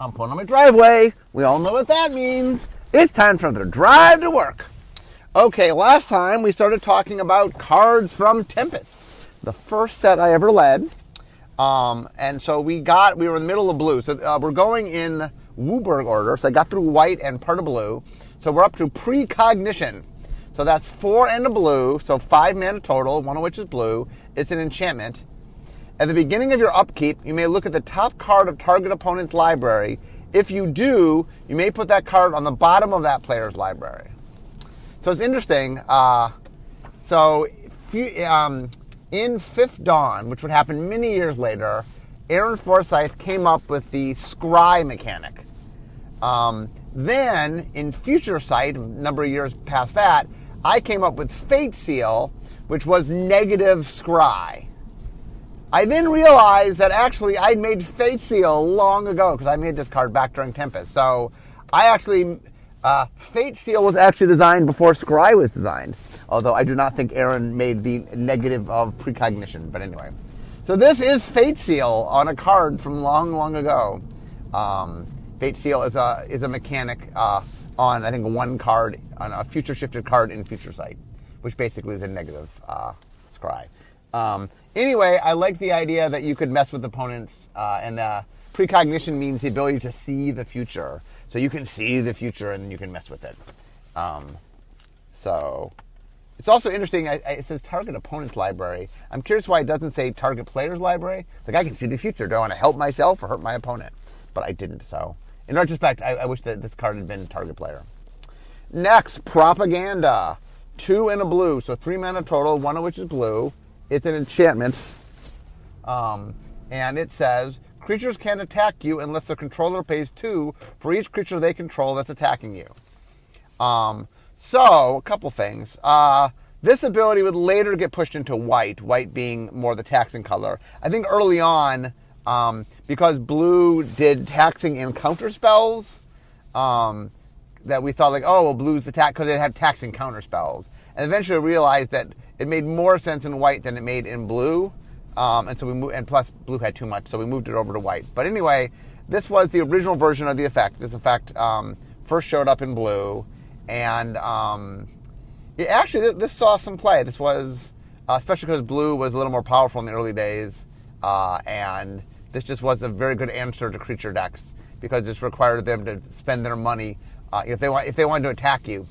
I'm pulling on my driveway. We all know what that means. It's time for another drive to work. Okay, last time we started talking about cards from Tempest, the first set I ever led. And so we were in the middle of blue. So we're going in Wooburg order. So I got through white and part of blue. So we're up to precognition. So that's 4 and a blue, so 5 mana total, one of which is blue. It's an enchantment. At the beginning of your upkeep, you may look at the top card of target opponent's library. If you do, you may put that card on the bottom of that player's library. So it's interesting. In Fifth Dawn, which would happen many years later, Aaron Forsythe came up with the scry mechanic. Then, in Future Sight, a number of years past that, I came up with Fate Seal, which was negative scry. I then realized that actually I'd made Fate Seal long ago because I made this card back during Tempest. So Fate Seal was actually designed before scry was designed. Although I do not think Aaron made the negative of precognition. But anyway. So this is Fate Seal on a card from long, long ago. Fate Seal is a mechanic on, I think, one card, on a future shifted card in Future Sight, which basically is a negative scry. Anyway, I like the idea that you could mess with opponents, and precognition means the ability to see the future. So you can see the future and you can mess with it. So it's also interesting, it says target opponent's library. I'm curious why it doesn't say target player's library. Like, I can see the future. Do I want to help myself or hurt my opponent? But I didn't, so in retrospect, I wish that this card had been target player. Next, Propaganda. 2 and a blue, so 3 mana total, one of which is blue. It's an enchantment. And it says, creatures can't attack you unless their controller pays 2 for each creature they control that's attacking you. So, a couple things. This ability would later get pushed into white being more the taxing color. I think early on, because blue did taxing and counter spells, that we thought, like, oh, well, blue's the tax, because it had taxing counter spells. And eventually realized that it made more sense in white than it made in blue. And so we moved, and plus blue had too much, so we moved it over to white. But anyway, this was the original version of the effect. This effect first showed up in blue, and this saw some play. This was, especially because blue was a little more powerful in the early days, and this just was a very good answer to creature decks because this required them to spend their money if they wanted to attack you.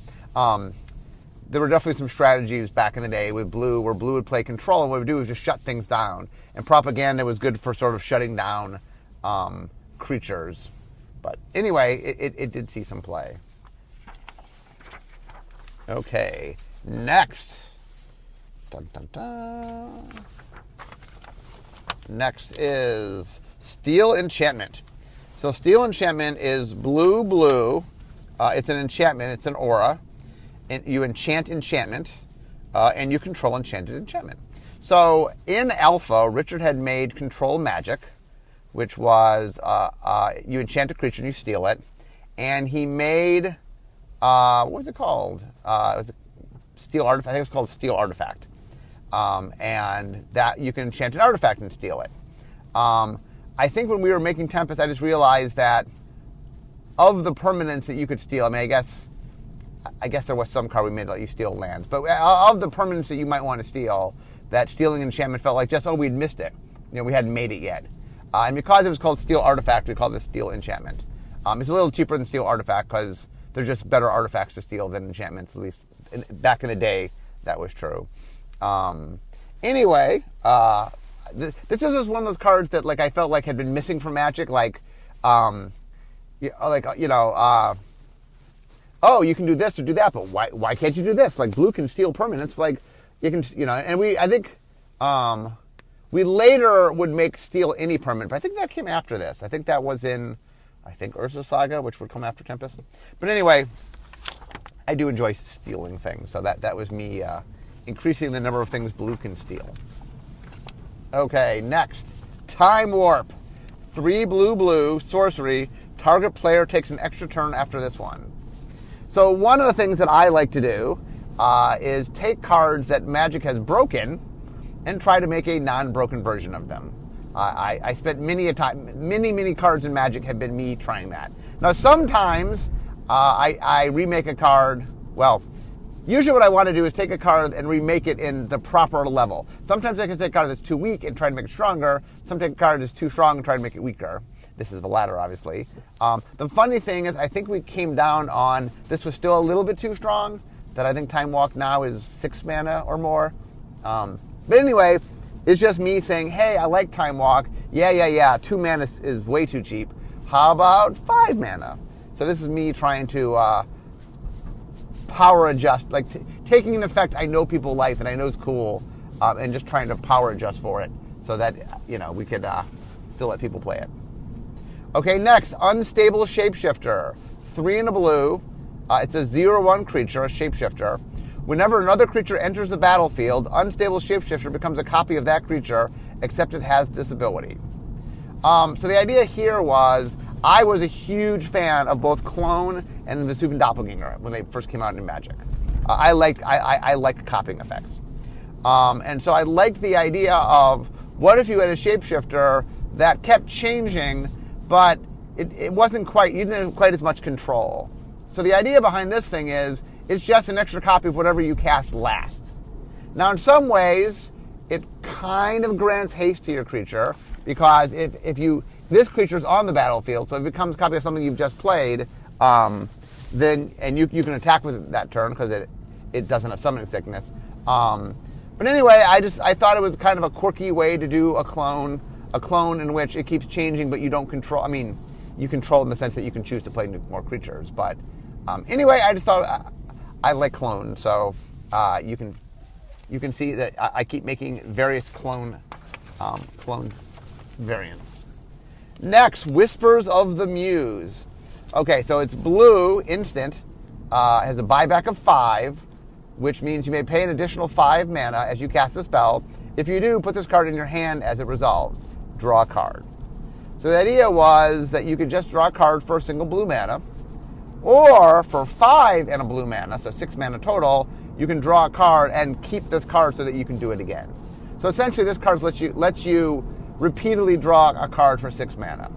There were definitely some strategies back in the day with blue where blue would play control, and what it would do was just shut things down. And Propaganda was good for sort of shutting down creatures. But anyway, it did see some play. Okay, next. Dun, dun, dun. Next is Steel Enchantment. So Steel Enchantment is blue. It's an enchantment. It's an aura. And you enchant enchantment, and you control enchanted enchantment. So in Alpha, Richard had made Control Magic, which was you enchant a creature and you steal it. And he made, what was it called? It was a Steel Artifact. I think it was called Steel Artifact. And that you can enchant an artifact and steal it. I think when we were making Tempest, I just realized that of the permanents that you could steal, I mean, I guess there was some card we made that let you steal lands. But of the permanents that you might want to steal, that stealing enchantment felt like just, we'd missed it. We hadn't made it yet. And because it was called Steel Artifact, we called it Steel Enchantment. It's a little cheaper than Steel Artifact because there's just better artifacts to steal than enchantments, at least back in the day, that was true. Anyway, this is just one of those cards that I felt like had been missing from Magic. Oh, you can do this or do that, but why can't you do this? Like, blue can steal permanents, you can, and I think we later would make steal any permanent, but I think that came after this. I think that was in, Urza Saga, which would come after Tempest. But anyway, I do enjoy stealing things, so that was me increasing the number of things blue can steal. Okay, next, Time Warp. 3 blue, sorcery, target player takes an extra turn after this one. So one of the things that I like to do is take cards that Magic has broken and try to make a non-broken version of them. I spent many cards in Magic have been me trying that. Now sometimes I remake a card. Well, usually what I want to do is take a card and remake it in the proper level. Sometimes I can take a card that's too weak and try to make it stronger. Sometimes a card is too strong and try to make it weaker. This is the latter, obviously. The funny thing is, I think we came down on this was still a little bit too strong. That I think Time Walk now is 6 mana or more. But anyway, it's just me saying, hey, I like Time Walk. Yeah. 2 mana is way too cheap. How about 5 mana? So this is me trying to power adjust, like taking an effect I know people like that I know is cool, and just trying to power adjust for it so that we could still let people play it. Okay, next, Unstable Shapeshifter. 3 and a blue. It's a 0/1 creature, a shapeshifter. Whenever another creature enters the battlefield, Unstable Shapeshifter becomes a copy of that creature, except it has this ability. So the idea here was, I was a huge fan of both Clone and the Vesuvian Doppelganger when they first came out in Magic. I like copying effects. And so I liked the idea of, what if you had a shapeshifter that kept changing, but it wasn't quite, you didn't have quite as much control. So the idea behind this thing is, it's just an extra copy of whatever you cast last. Now in some ways, it kind of grants haste to your creature, because if this creature is on the battlefield, so if it becomes a copy of something you've just played, then you can attack with it that turn because it doesn't have summoning thickness. But anyway, I thought it was kind of a quirky way to do a clone in which it keeps changing, but you don't control. I mean, you control in the sense that you can choose to play more creatures. But anyway, I just thought I like clone, so you can see that I keep making various clone variants. Next, Whispers of the Muse. Okay, so it's blue, instant, has a buyback of 5, which means you may pay an additional 5 mana as you cast a spell. If you do, put this card in your hand as it resolves. Draw a card. So the idea was that you could just draw a card for a single blue mana, or for 5 and a blue mana, so 6 mana total, you can draw a card and keep this card so that you can do it again. So essentially, this card lets you repeatedly draw a card for 6 mana.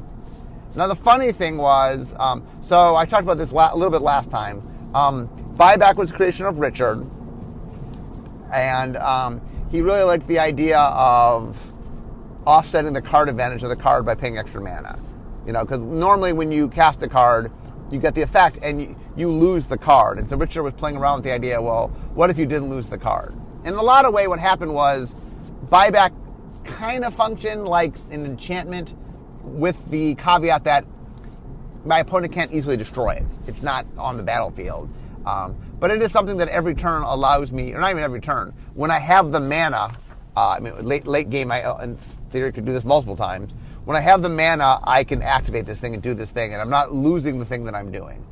Now the funny thing was, so I talked about this a little bit last time. Buyback was the creation of Richard, and he really liked the idea of offsetting the card advantage of the card by paying extra mana. Because normally when you cast a card, you get the effect and you lose the card. And so Richard was playing around with the idea, well, what if you didn't lose the card? In a lot of ways, what happened was buyback kind of functioned like an enchantment, with the caveat that my opponent can't easily destroy it. It's not on the battlefield. But it is something that every turn allows me, or not even every turn, when I have the mana, late game, I in theory could do this multiple times. When I have the mana, I can activate this thing and do this thing, and I'm not losing the thing that I'm doing.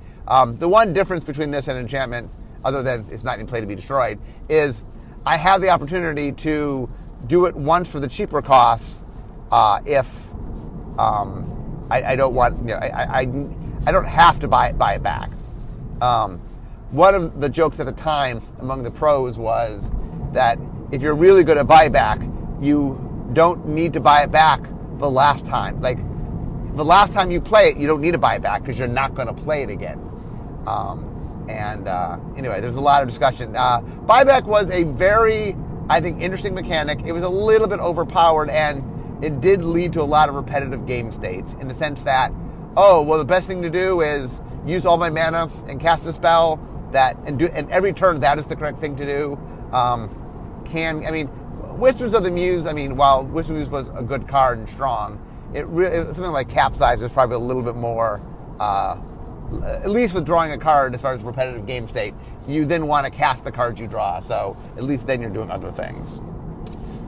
The one difference between this and enchantment, other than it's not in play to be destroyed, is I have the opportunity to do it once for the cheaper costs if I don't want, I don't have to buy it back. One of the jokes at the time among the pros was that if you're really good at buyback, you don't need to buy it back the last time. Like, the last time you play it, you don't need to buy it back because you're not going to play it again. Anyway, there's a lot of discussion. Buyback was a very, I think, interesting mechanic. It was a little bit overpowered, and it did lead to a lot of repetitive game states in the sense that, the best thing to do is use all my mana and cast a spell and every turn that is the correct thing to do. Whispers of the Muse, while Whispers of the Muse was a good card and strong, it was something like Capsize was probably a little bit more, at least with drawing a card as far as repetitive game state, you then want to cast the cards you draw, so at least then you're doing other things.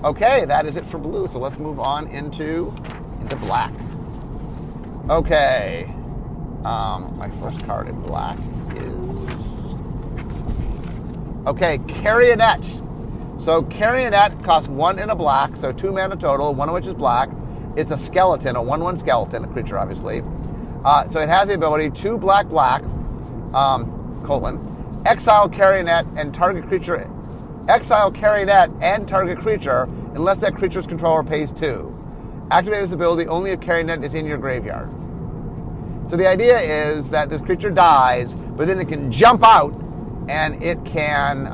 Okay, that is it for blue, so let's move on into black. Okay, my first card in black is, Carrionet. So Carrionet costs 1 and a black, so 2 mana total, 1 of which is black. It's a skeleton, a 1/1 skeleton, a creature obviously. So it has the ability 2 black, exile Carrionet and target creature. Exile Carrionet and target creature unless that creature's controller pays 2. Activate this ability only if carrying net is in your graveyard. So the idea is that this creature dies, but then it can jump out and it can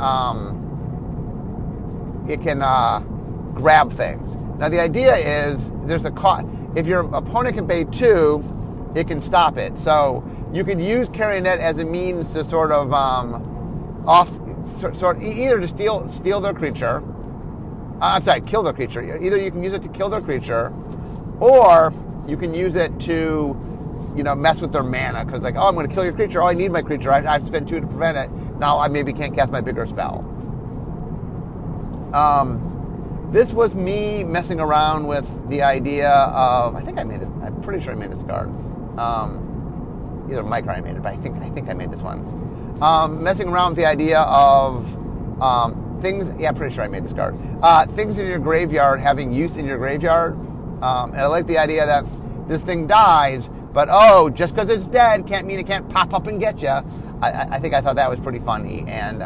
grab things. Now the idea is there's a cost. If your opponent can pay 2, it can stop it. So you could use carrying net as a means to sort of either to steal their creature. Kill their creature. Either you can use it to kill their creature, or you can use it to, mess with their mana. Because I'm going to kill your creature. Oh, I need my creature. I have to spend 2 to prevent it. Now I maybe can't cast my bigger spell. This was me messing around with the idea of. I'm pretty sure I made this card. Either Mike or I made it, but I think I made this one. Messing around with the idea of things. Yeah, I'm pretty sure I made this card. Things in your graveyard having use in your graveyard. And I like the idea that this thing dies, but just because it's dead can't mean it can't pop up and get you. I thought that was pretty funny. And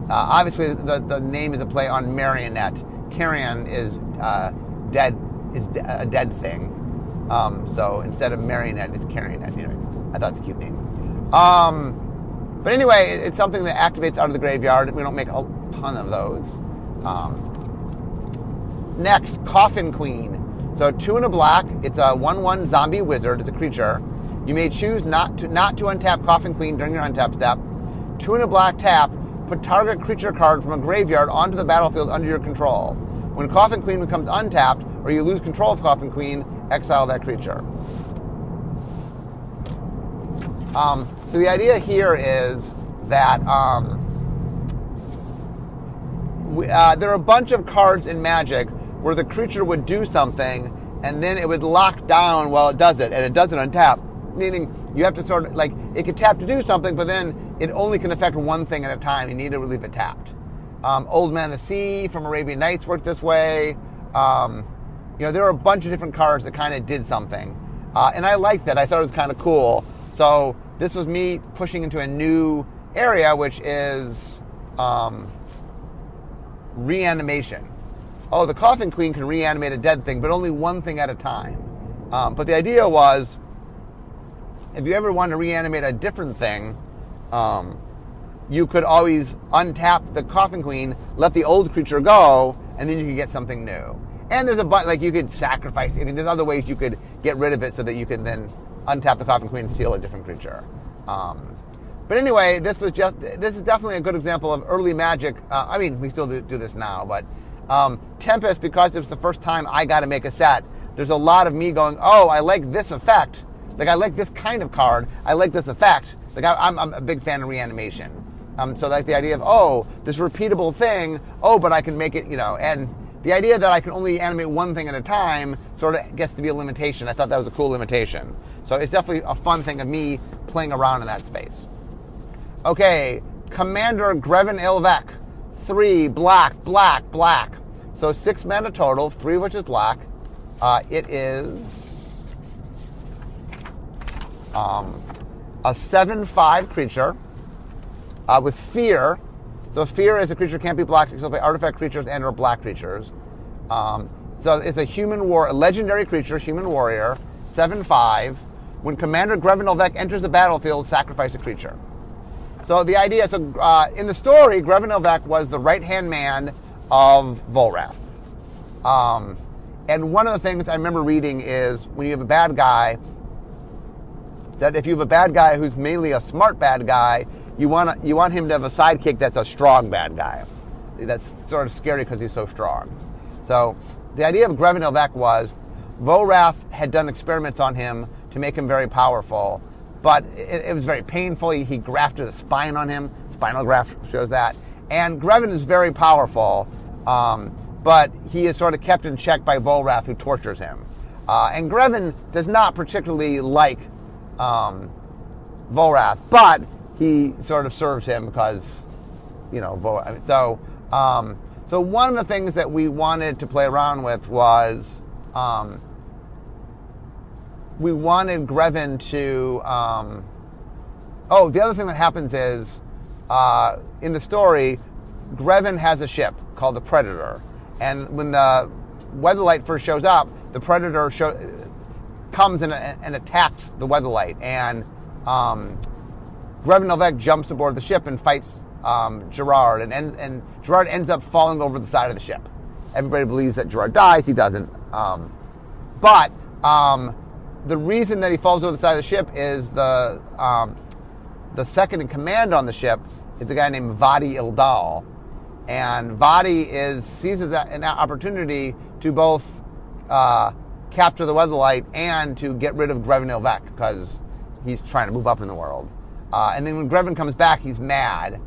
obviously the name is a play on marionette. Carrion is dead. Is a dead thing. So instead of marionette, it's carrionette. I thought it's a cute name. But anyway, it's something that activates out of the graveyard. We don't make a ton of those. Next, Coffin Queen. So 2 and a black. It's a 1/1 zombie wizard. It's a creature. You may choose not to untap Coffin Queen during your untap step. 2 and a black tap. Put target creature card from a graveyard onto the battlefield under your control. When Coffin Queen becomes untapped, or you lose control of Coffin Queen, exile that creature. So the idea here is that there are a bunch of cards in Magic where the creature would do something and then it would lock down while it does it, and it doesn't untap. Meaning you have to sort of, it could tap to do something, but then it only can affect one thing at a time. You need to leave it tapped. Old Man of the Sea from Arabian Nights worked this way. There are a bunch of different cards that kind of did something. And I liked that. I thought it was kind of cool. So this was me pushing into a new area, which is reanimation. The Coffin Queen can reanimate a dead thing, but only one thing at a time. But the idea was, if you ever want to reanimate a different thing, you could always untap the Coffin Queen, let the old creature go, and then you could get something new. And there's you could sacrifice. There's other ways you could get rid of it so that you can then untap the Coffin Queen and steal a different creature. But anyway, this is definitely a good example of early Magic. We still do this now, but Tempest, because it was the first time I got to make a set, there's a lot of me going, I like this effect. I like this kind of card. I like this effect. I'm a big fan of reanimation. So the idea of, this repeatable thing, but I can make it, and the idea that I can only animate one thing at a time sort of gets to be a limitation. I thought that was a cool limitation. So it's definitely a fun thing of me playing around in that space. Okay, Commander Grevin Ilvek. 3 black. So 6 mana total, 3 of which is black. It is a 7/5 creature with fear. So fear is a creature can't be blocked except by artifact creatures and or black creatures. So it's a legendary creature, human warrior, 7/5. When Commander Grevin Ilvek enters the battlefield, sacrifice a creature. So the idea, in the story, Grevin Ilvek was the right-hand man of Volrath. And one of the things I remember reading is when you have a bad guy, that if you have a bad guy who's mainly a smart bad guy, you want him to have a sidekick that's a strong bad guy. That's sort of scary because he's so strong. So the idea of Grevin Ilvek was Volrath had done experiments on him to make him very powerful, but it was very painful. He grafted a spine on him. Spinal graft shows that. And Grevin is very powerful, but he is sort of kept in check by Volrath, who tortures him. And Grevin does not particularly like Volrath, but he sort of serves him because, so one of the things that we wanted to play around with was we wanted Grevin to the other thing that happens is in the story, Grevin has a ship called the Predator, and when the Weatherlight first shows up, the Predator comes and attacks the Weatherlight, and Grevin Novak jumps aboard the ship and fights Gerard, and Gerard ends up falling over the side of the ship. Everybody believes that Gerard dies. He doesn't. But the reason that he falls over the side of the ship is the second in command on the ship is a guy named Vadi Ildal. And Vadi sees an opportunity to both capture the Weatherlight and to get rid of Grevin Novak because he's trying to move up in the world. And then when Grevin comes back, he's mad.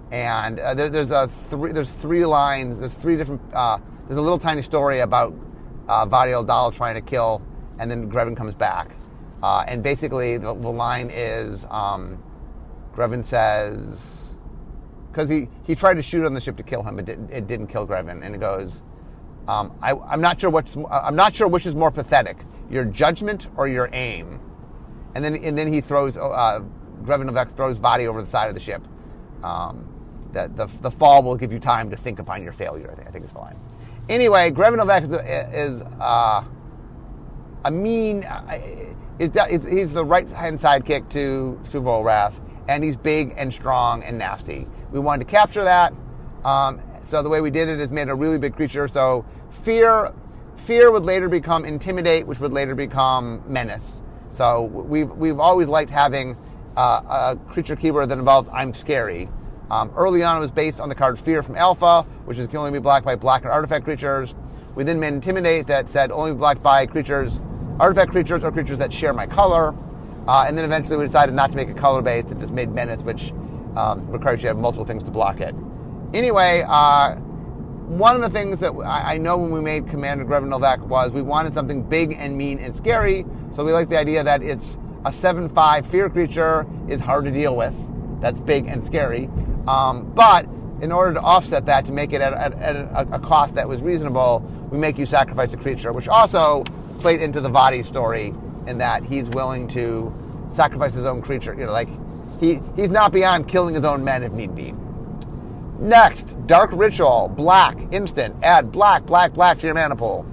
There's three lines. There's three different. There's a little tiny story about Vadi Ildal trying to kill, and then Grevin comes back. And basically, the line is Grevin says, because he tried to shoot on the ship to kill him, but it didn't kill Grevin, and it goes, I'm not sure which is more pathetic, your judgment or your aim. And then he throws Grevin Novak throws Vadi over the side of the ship. That the fall will give you time to think upon your failure. I think is the line. Anyway, Grevin Novak is a mean. He's the right hand sidekick to Volrath, and he's big and strong and nasty. We wanted to capture that, so the way we did it is made a really big creature. So fear would later become intimidate, which would later become menace. So we've always liked having a creature keyword that involves I'm scary. Early on, it was based on the card Fear from Alpha, which is can only be blocked by black and artifact creatures. We then made Intimidate that said only blocked by creatures, artifact creatures, or creatures that share my color. And then eventually we decided not to make it color-based and just made Menace, which requires you to have multiple things to block it. Anyway, one of the things that I know when we made Commander Grevin Novak was we wanted something big and mean and scary. So we like the idea that it's a 7/5 fear creature is hard to deal with. That's big and scary. But in order to offset that, to make it at a cost that was reasonable, we make you sacrifice a creature, which also played into the Vadi story in that he's willing to sacrifice his own creature. You know, like he's not beyond killing his own men if need be. Next, Dark Ritual, black, instant, add black to your mana pool.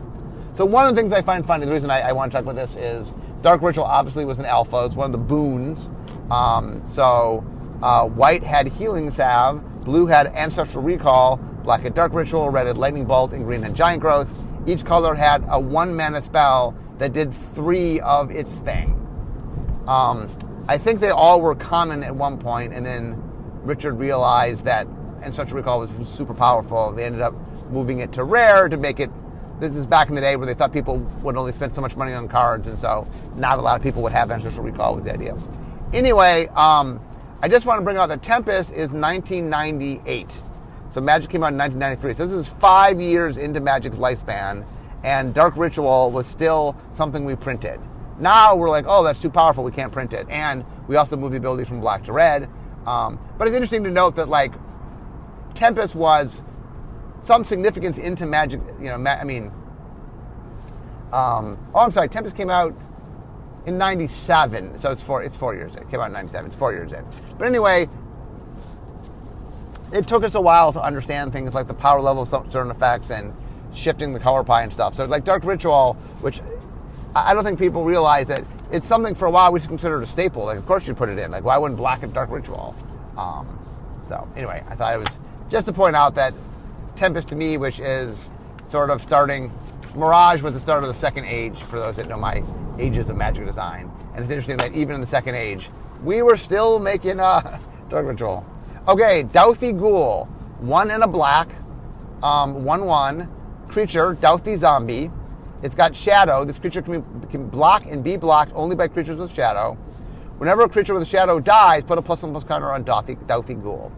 So one of the things I find funny, the reason I want to talk about this is Dark Ritual obviously was an alpha. It's one of the boons. White had Healing Salve, blue had Ancestral Recall, black had Dark Ritual, red had Lightning Bolt, and green had Giant Growth. Each color had a 1 mana spell that did 3 of its thing. I think they all were common at one point, and then Richard realized that Ancestral Recall was super powerful. They ended up moving it to rare to make it. This is back in the day where they thought people would only spend so much money on cards, and so not a lot of people would have Ancestral Recall was the idea. Anyway, I just want to bring out that Tempest is 1998. So Magic came out in 1993. So this is 5 years into Magic's lifespan, and Dark Ritual was still something we printed. Now we're like, oh, that's too powerful, we can't print it. And we also moved the ability from black to red. But it's interesting to note that, like, Tempest was some significance into Magic, you know, Tempest came out in 97, so it's 4 years in. It came out in 97, it's 4 years in. But anyway, it took us a while to understand things like the power level of certain effects and shifting the color pie and stuff. So like Dark Ritual, which I don't think people realize that it's something for a while we should consider a staple. Like, of course you'd put it in. Like, why wouldn't black and Dark Ritual? So anyway, I thought it was just to point out that Tempest to me, which is sort of starting, Mirage was the start of the second age, for those that know my ages of Magic design. And it's interesting that even in the second age, we were still making Dark Ritual. Okay, Douthie Ghoul, 1 and a black, 1/1, creature, Douthie Zombie. It's got Shadow. This creature can block and be blocked only by creatures with Shadow. Whenever a creature with a Shadow dies, put a +1/+1 counter on Douthie Ghoul.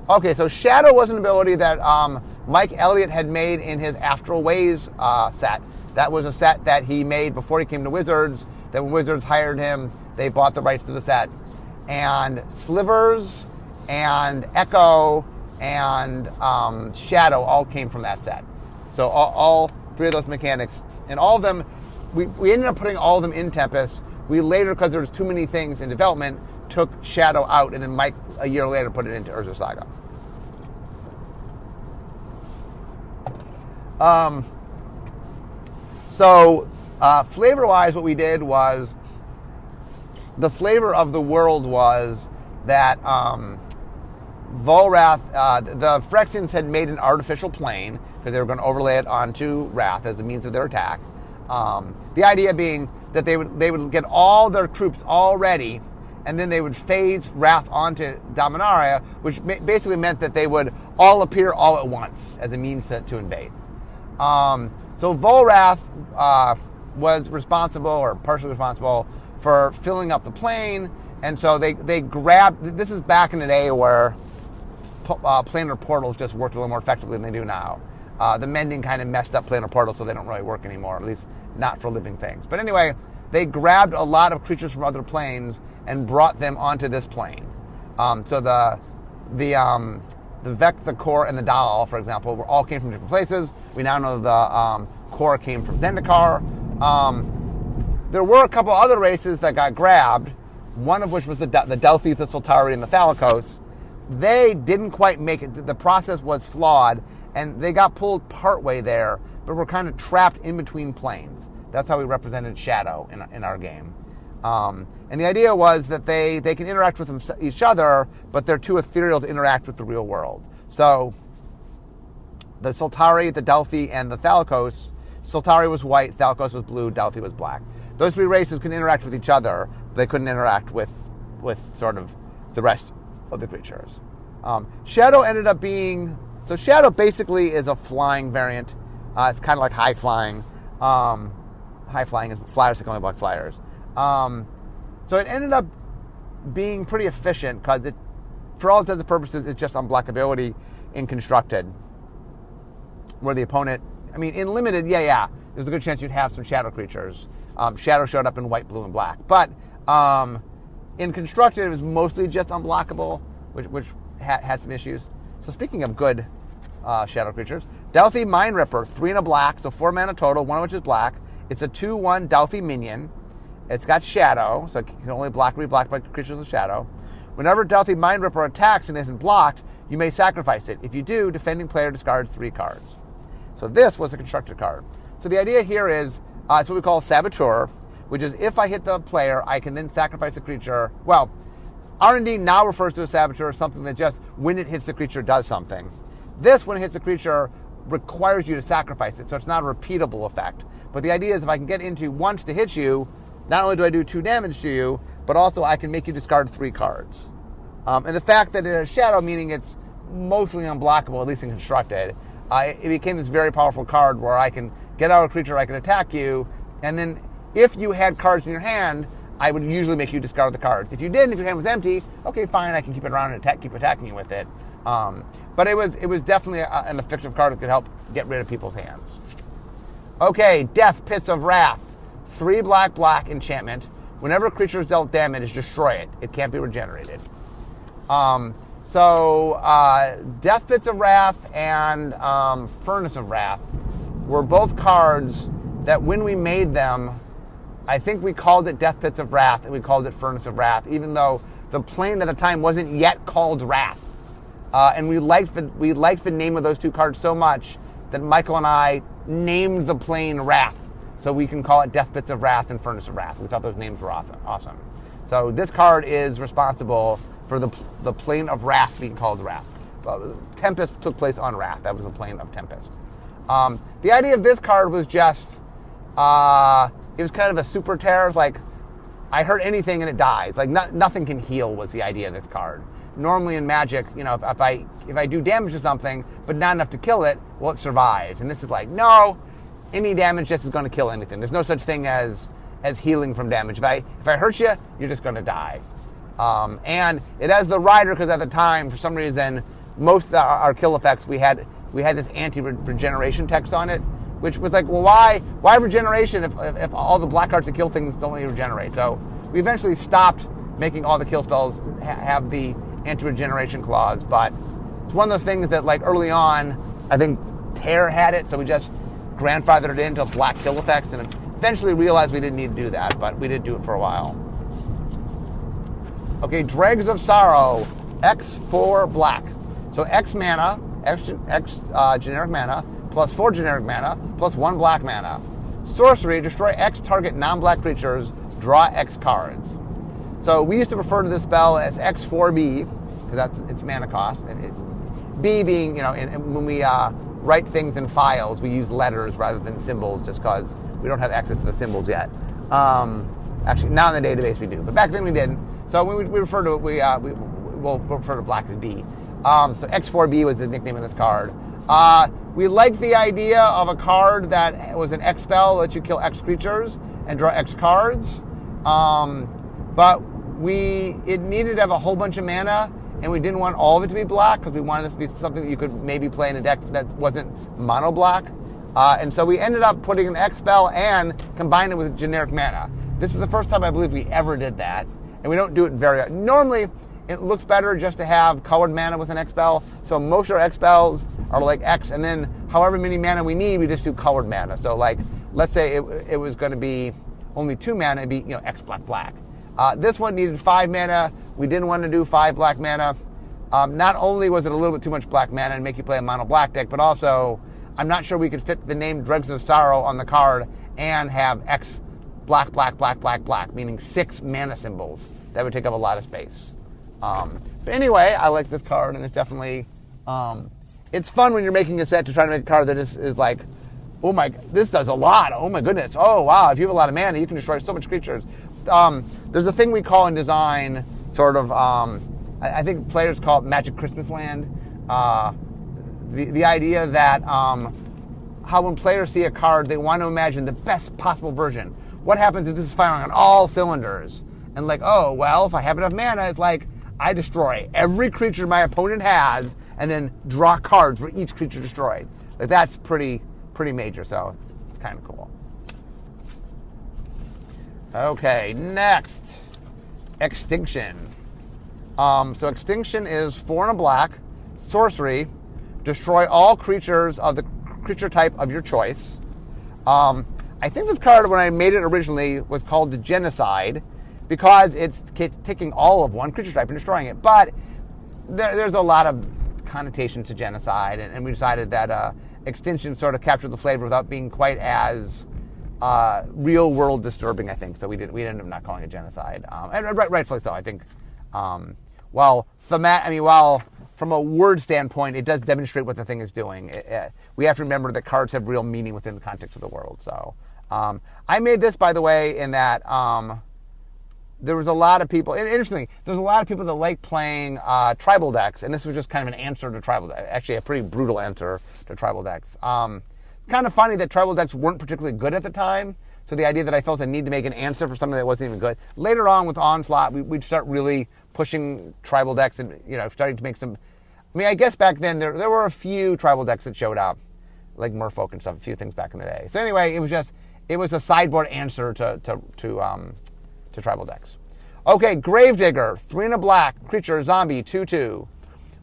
Okay, so Shadow was an ability that Mike Elliott had made in his Astral Ways set. That was a set that he made before he came to Wizards, that when Wizards hired him, they bought the rights to the set. And Slivers and Echo and Shadow all came from that set. So all 3 of those mechanics, and all of them, we ended up putting all of them in Tempest. We later, because there was too many things in development, took Shadow out, and then Mike, a year later, put it into Urza Saga. So flavor-wise, what we did was the flavor of the world was that Volrath, the Phyrexians had made an artificial plane because they were going to overlay it onto Wrath as a means of their attack. The idea being that they would get all their troops all ready, and then they would phase Wrath onto Dominaria, which basically meant that they would all appear all at once as a means to invade. So Volrath was responsible, or partially responsible, for filling up the plane, and so they grabbed. This is back in the day where planar portals just worked a little more effectively than they do now. The mending kind of messed up planar portals, so they don't really work anymore, at least not for living things. But anyway, they grabbed a lot of creatures from other planes and brought them onto this plane. So the Vec, the Core, and the Dahl, for example, all came from different places. We now know the Core came from Zendikar. There were a couple other races that got grabbed, one of which was the Delphi, the Soltari, and the Thalicos. They didn't quite make it. The process was flawed, and they got pulled partway there, but were kind of trapped in between planes. That's how we represented Shadow in our game. And the idea was that they can interact with each other, but they're too ethereal to interact with the real world. So the Soltari, the Delphi, and the Thalicos, Soltari was white, Thalicos was blue, Delphi was black. Those three races can interact with each other. They couldn't interact with sort of the rest of the creatures. Shadow ended up being... So Shadow basically is a flying variant. It's kind of like high flying. High flying is flyers that can only block flyers. So it ended up being pretty efficient because it, for all intents and purposes, it's just unblockability in constructed. Where the opponent... I mean, in limited, there's a good chance you'd have some Shadow creatures. Shadow showed up in white, blue, and black. But in constructed, it was mostly just unblockable, which had some issues. So speaking of good Shadow creatures, Delphi Mind Ripper, 3 and a black, so 4 mana total, one of which is black. It's a 2/1 Delphi minion. It's got Shadow, so it can only be blocked by creatures with Shadow. Whenever Delphi Mind Ripper attacks and isn't blocked, you may sacrifice it. If you do, defending player discards 3 cards. So this was a constructed card. So the idea here is, it's what we call Saboteur, which is if I hit the player, I can then sacrifice a creature. Well, R&D now refers to a Saboteur as something that just, when it hits the creature, does something. This, when it hits the creature, requires you to sacrifice it, so it's not a repeatable effect. But the idea is if I can get into once to hit you, not only do I do 2 damage to you, but also I can make you discard 3 cards. And the fact that it has Shadow, meaning it's mostly unblockable, at least in constructed, it became this very powerful card where I can get out a creature, I can attack you, and then if you had cards in your hand, I would usually make you discard the cards. If you didn't, if your hand was empty, okay, fine, I can keep it around and keep attacking you with it. But it was definitely an effective card that could help get rid of people's hands. Okay, Death Pits of Wrath. 3 black enchantment. Whenever a creature is dealt damage, destroy it. It can't be regenerated. So Death Pits of Wrath and Furnace of Wrath were both cards that when we made them, I think we called it Death Pits of Wrath and we called it Furnace of Wrath, even though the plane at the time wasn't yet called Wrath. And we liked the name of those 2 cards so much that Michael and I named the plane Wrath. So we can call it Death Pits of Wrath and Furnace of Wrath. We thought those names were awesome. So this card is responsible for the plane of Wrath being called Wrath. Tempest took place on Wrath. That was the plane of Tempest. The idea of this card was just, it was kind of a super terror. Like, I hurt anything and it dies. Like, nothing can heal was the idea of this card. Normally in Magic, if I do damage to something, but not enough to kill it, well, it survives. And this is like, no, any damage just is going to kill anything. There's no such thing as healing from damage. If I hurt you, you're just going to die. And it has the rider because at the time, for some reason, most of our kill effects we had this anti-regeneration text on it, which was like, well, why regeneration if all the black cards that kill things don't really regenerate? So we eventually stopped making all the kill spells have the anti-regeneration clause, but it's one of those things that, like, early on, I think Tear had it, so we just grandfathered it into black kill effects and eventually realized we didn't need to do that, but we did do it for a while. Okay, Dregs of Sorrow, X4 black. So X mana, X generic mana, plus 4 generic mana, plus 1 black mana. Sorcery, destroy X target non-black creatures, draw X cards. So we used to refer to this spell as X4B, because that's its mana cost. And B being, when we write things in files, we use letters rather than symbols just because we don't have access to the symbols yet. Actually, now in the database we do, but back then we didn't. So when we refer to it, we'll refer to black as B. So X4B was the nickname of this card. We liked the idea of a card that was an X spell, lets you kill X creatures and draw X cards. But it needed to have a whole bunch of mana, and we didn't want all of it to be black because we wanted this to be something that you could maybe play in a deck that wasn't mono black. And so we ended up putting an X spell and combined it with generic mana. This is the first time I believe we ever did that, and we don't do it very. Normally, it looks better just to have colored mana with an X spell. So most of our X spells are like X, and then however many mana we need, we just do colored mana. So like, let's say it was going to be only 2 mana, it'd be X black black. This one needed 5 mana. We didn't want to do 5 black mana. Not only was it a little bit too much black mana and make you play a mono black deck, but also I'm not sure we could fit the name Dregs of Sorrow on the card and have X black, black, black, black, black, meaning 6 mana symbols. That would take up a lot of space. But anyway, I like this card, and it's definitely, it's fun when you're making a set to try to make a card that is like, oh my, this does a lot. Oh my goodness. Oh wow, if you have a lot of mana, you can destroy so much creatures. There's a thing we call in design sort of, I think players call it Magic Christmas Land. The idea that how when players see a card, they want to imagine the best possible version. What happens if this is firing on all cylinders? And like, oh, well, if I have enough mana, it's like I destroy every creature my opponent has and then draw cards for each creature destroyed. Like that's pretty major, so it's kind of cool. Okay, next, Extinction. So Extinction is 4 and a black, sorcery, destroy all creatures of the creature type of your choice. I think this card, when I made it originally, was called the Genocide because it's taking all of one creature type and destroying it. But there's a lot of connotations to genocide, and we decided that Extinction sort of captured the flavor without being quite as real world disturbing, I think. So we ended up not calling it genocide, and rightfully so. I think. While from a word standpoint, it does demonstrate what the thing is doing. We have to remember that cards have real meaning within the context of the world. So I made this, by the way, in that there was a lot of people, and interestingly, there's a lot of people that like playing tribal decks, and this was just kind of an answer to tribal decks, actually a pretty brutal answer to tribal decks. Kind of funny that tribal decks weren't particularly good at the time, so the idea that I felt a need to make an answer for something that wasn't even good. Later on with Onslaught, we'd start really pushing tribal decks and, starting to make some, I guess back then there were a few tribal decks that showed up, like Merfolk and stuff, a few things back in the day. So anyway, it was a sideboard answer to tribal decks. Okay, Gravedigger, 3 and a black, creature, zombie, 2/2.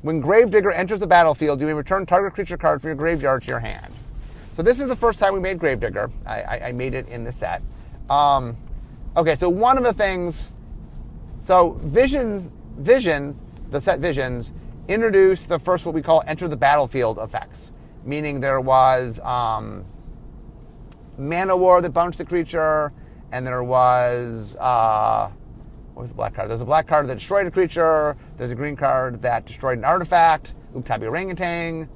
When Gravedigger enters the battlefield, you may return target creature card from your graveyard to your hand. So this is the first time we made Gravedigger. I made it in the set. Okay, so one of the things, so Vision, the set Visions, introduced the first what we call enter the battlefield effects, meaning there was Mana War that bounced the creature, and there was, what was the black card? There's a black card that destroyed a creature, there's a green card that destroyed an artifact, Uktabi Orangutan.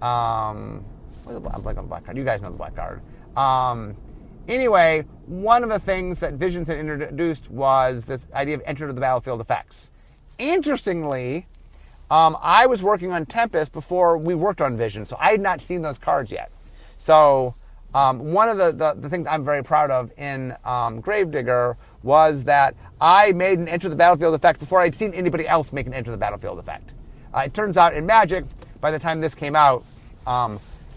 I'm blanking on the black card. You guys know the black card. Anyway, one of the things that Visions had introduced was this idea of enter to the battlefield effects. Interestingly, I was working on Tempest before we worked on Vision, so I had not seen those cards yet. So one of the things I'm very proud of in Gravedigger was that I made an enter the battlefield effect before I'd seen anybody else make an enter the battlefield effect. It turns out in Magic, by the time this came out,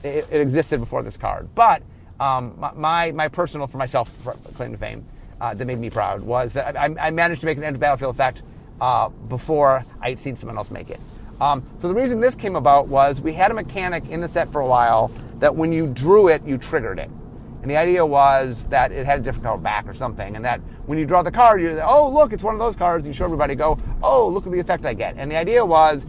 it existed before this card. But my personal, for myself, claim to fame, that made me proud was that I managed to make an enter the battlefield effect before I'd seen someone else make it. So the reason this came about was we had a mechanic in the set for a while that when you drew it, you triggered it. And the idea was that it had a different color back or something, and that when you draw the card, you're like, oh, look, it's one of those cards. You show everybody, go, oh, look at the effect I get. And the idea was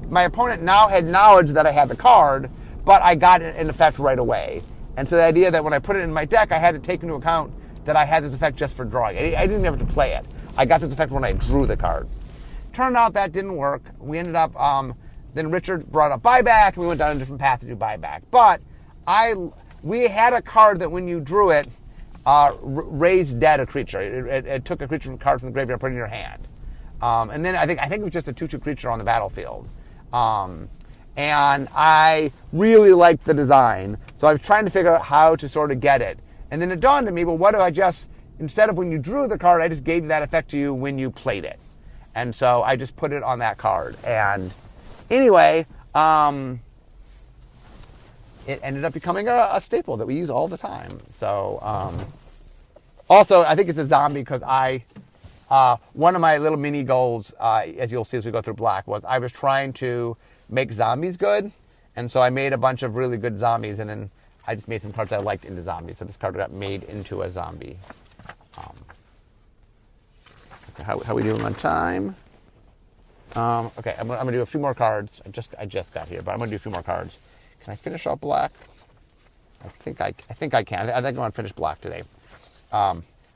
my opponent now had knowledge that I had the card, but I got an effect right away. And so the idea that when I put it in my deck, I had to take into account that I had this effect just for drawing. I didn't have to play it. I got this effect when I drew the card. Turned out that didn't work. We ended up, then Richard brought up buyback, and we went down a different path to do buyback. But we had a card that when you drew it, raised dead a creature. It took a creature card from the graveyard, put it in your hand. And then I think it was just a 2/2 creature on the battlefield. And I really liked the design. So I was trying to figure out how to sort of get it. And then it dawned on me, well, what if I just, instead of when you drew the card, I just gave that effect to you when you played it. And so I just put it on that card. And anyway, it ended up becoming a staple that we use all the time. So also, I think it's a zombie because one of my little mini goals, as you'll see as we go through Black, was I was trying to make zombies good. And so I made a bunch of really good zombies, and then I just made some cards I liked into zombies. So this card got made into a zombie. Okay, how we doing on time? Okay, I'm gonna do a few more cards. I just got here, but I'm gonna do a few more cards. Can I finish off Black? I think I can. I think I'm gonna finish Black today.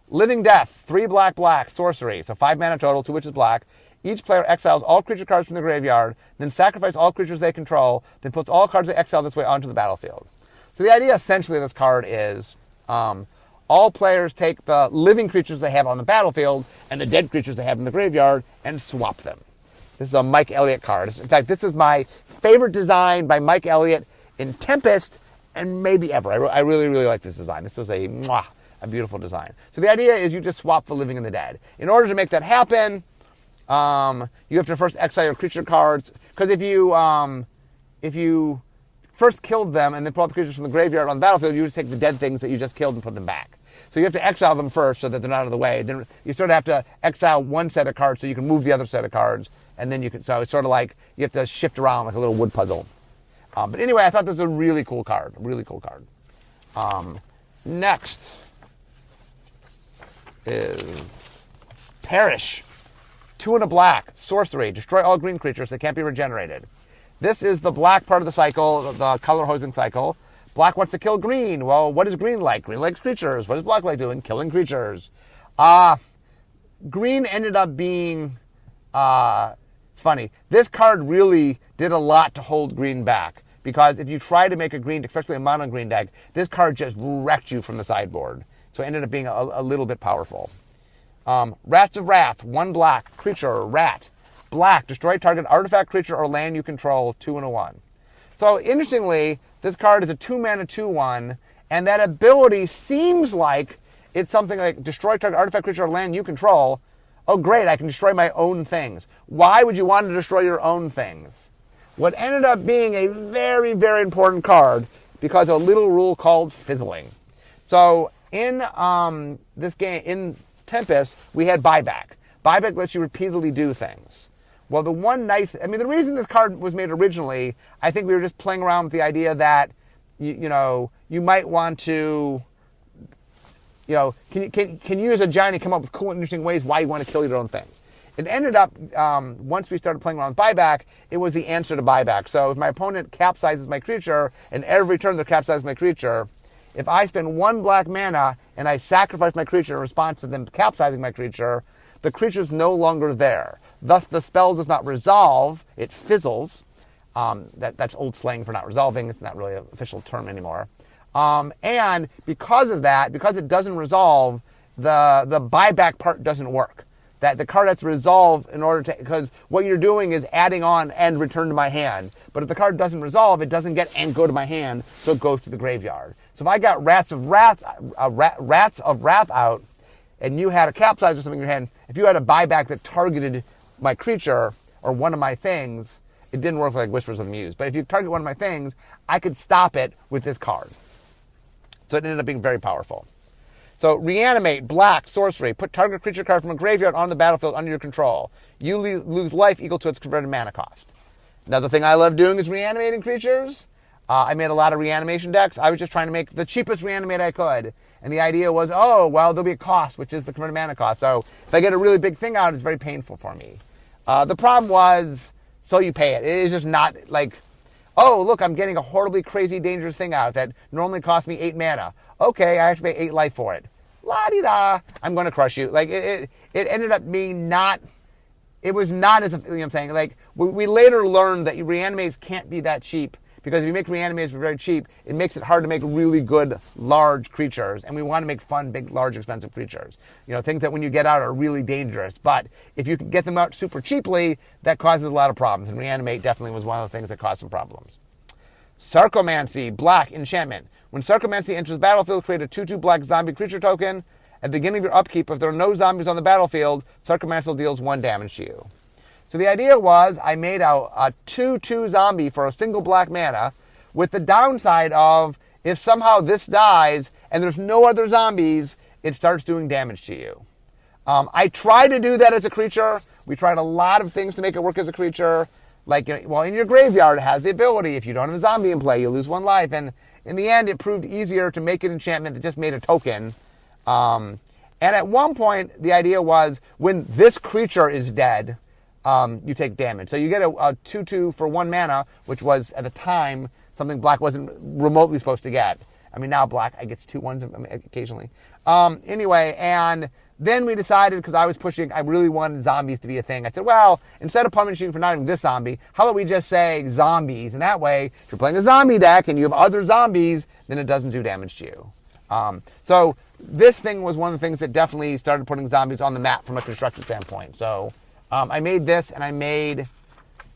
Living Death, 3 black, sorcery. So 5 mana total, 2 which is black. Each player exiles all creature cards from the graveyard, then sacrifice all creatures they control, then puts all cards they exile this way onto the battlefield. So the idea essentially of this card is all players take the living creatures they have on the battlefield and the dead creatures they have in the graveyard and swap them. This is a Mike Elliott card. In fact, this is my favorite design by Mike Elliott in Tempest and maybe ever. I really, really like this design. This is a beautiful design. So the idea is you just swap the living and the dead. In order to make that happen, you have to first exile your creature cards, because if you first killed them and then pull out the creatures from the graveyard on the battlefield, you just take the dead things that you just killed and put them back. So you have to exile them first so that they're not out of the way. Then you sort of have to exile one set of cards so you can move the other set of cards, and then you can. So it's sort of like you have to shift around like a little wood puzzle. But anyway, I thought this was a really cool card. Next is Perish. 2 and a black, sorcery. Destroy all green creatures that can't be regenerated. This is the black part of the cycle, the color hosing cycle. Black wants to kill green. Well, what is green like? Green likes creatures. What does black like doing? Killing creatures. Green ended up being, it's funny. This card really did a lot to hold green back, because if you try to make a green, especially a mono green deck, this card just wrecked you from the sideboard. So it ended up being a little bit powerful. Rats of Wrath, 1 black, creature, rat. Black, destroy target artifact, creature, or land you control, 2 and a 1. So interestingly, this card is a 2 mana 2/1, and that ability seems like it's something like destroy target artifact, creature, or land you control. Oh great, I can destroy my own things. Why would you want to destroy your own things? What ended up being a very, very important card because of a little rule called fizzling. So in this game, in Tempest, we had buyback. Buyback lets you repeatedly do things. Well, the reason this card was made originally, I think we were just playing around with the idea that, you might want to, can you as a giant come up with cool and interesting ways why you want to kill your own things. It ended up, once we started playing around with buyback, it was the answer to buyback. So if my opponent capsizes my creature, and every turn they capsize my creature, if I spend 1 black mana and I sacrifice my creature in response to them capsizing my creature, the creature's no longer there. Thus, the spell does not resolve, it fizzles. That's old slang for not resolving. It's not really an official term anymore. And because of that, because it doesn't resolve, the buyback part doesn't work. That the card has to resolve in order to, because what you're doing is adding on and return to my hand. But if the card doesn't resolve, it doesn't get and go to my hand, so it goes to the graveyard. So if I got Rats of Wrath out, and you had a capsize or something in your hand, if you had a buyback that targeted my creature or one of my things, it didn't work like Whispers of the Muse. But if you target one of my things, I could stop it with this card. So it ended up being very powerful. So Reanimate, black, sorcery. Put target creature card from a graveyard on the battlefield under your control. You lose life equal to its converted mana cost. Another thing I love doing is reanimating creatures. I made a lot of reanimation decks. I was just trying to make the cheapest reanimate I could. And the idea was, there'll be a cost, which is the converted mana cost. So if I get a really big thing out, it's very painful for me. The problem was, so you pay it. It is just not like, Oh, look, I'm getting a horribly crazy dangerous thing out that normally costs me 8 mana. Okay, I have to pay 8 life for it. La-di-da, I'm going to crush you. Like, it ended up being not, it was not as, you know what I'm saying? Like, we later learned that reanimates can't be that cheap, because if you make reanimates very cheap, it makes it hard to make really good, large creatures, and we want to make fun, big, large, expensive creatures. You know, things that when you get out are really dangerous, but if you can get them out super cheaply, that causes a lot of problems, and reanimate definitely was one of the things that caused some problems. Sarcomancy, black, enchantment. When Sarcomancy enters the battlefield, create a 2/2 black zombie creature token. At the beginning of your upkeep, if there are no zombies on the battlefield, Sarcomancy deals 1 damage to you. So the idea was I made a 2/2 zombie for a single black mana, with the downside of if somehow this dies and there's no other zombies, it starts doing damage to you. I tried to do that as a creature. We tried a lot of things to make it work as a creature. Like, well, in your graveyard, it has the ability. If you don't have a zombie in play, you lose 1 life. And in the end, it proved easier to make an enchantment that just made a token. And at one point, the idea was when this creature is dead, you take damage. So you get a 2/2 for 1 mana, which was, at the time, something black wasn't remotely supposed to get. I mean, now black, I get 2/1s occasionally. Anyway, and then we decided, because I was pushing, I really wanted zombies to be a thing. I said, well, instead of punishing you for not having this zombie, how about we just say zombies? And that way, if you're playing a zombie deck and you have other zombies, then it doesn't do damage to you. So this thing was one of the things that definitely started putting zombies on the map from a construction standpoint. So I made this, and I made,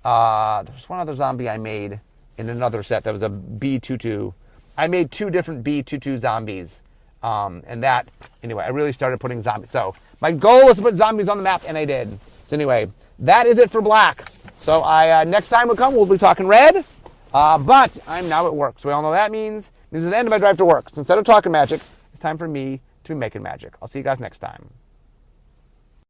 there was one other zombie I made in another set that was a B22. I made 2 different B22 zombies. And that, anyway, I really started putting zombies. So my goal was to put zombies on the map, and I did. So anyway, that is it for black. So next time we come, we'll be talking red. But I'm now at work. So we all know what that means. This is the end of my drive to work. So instead of talking magic, it's time for me to be making magic. I'll see you guys next time.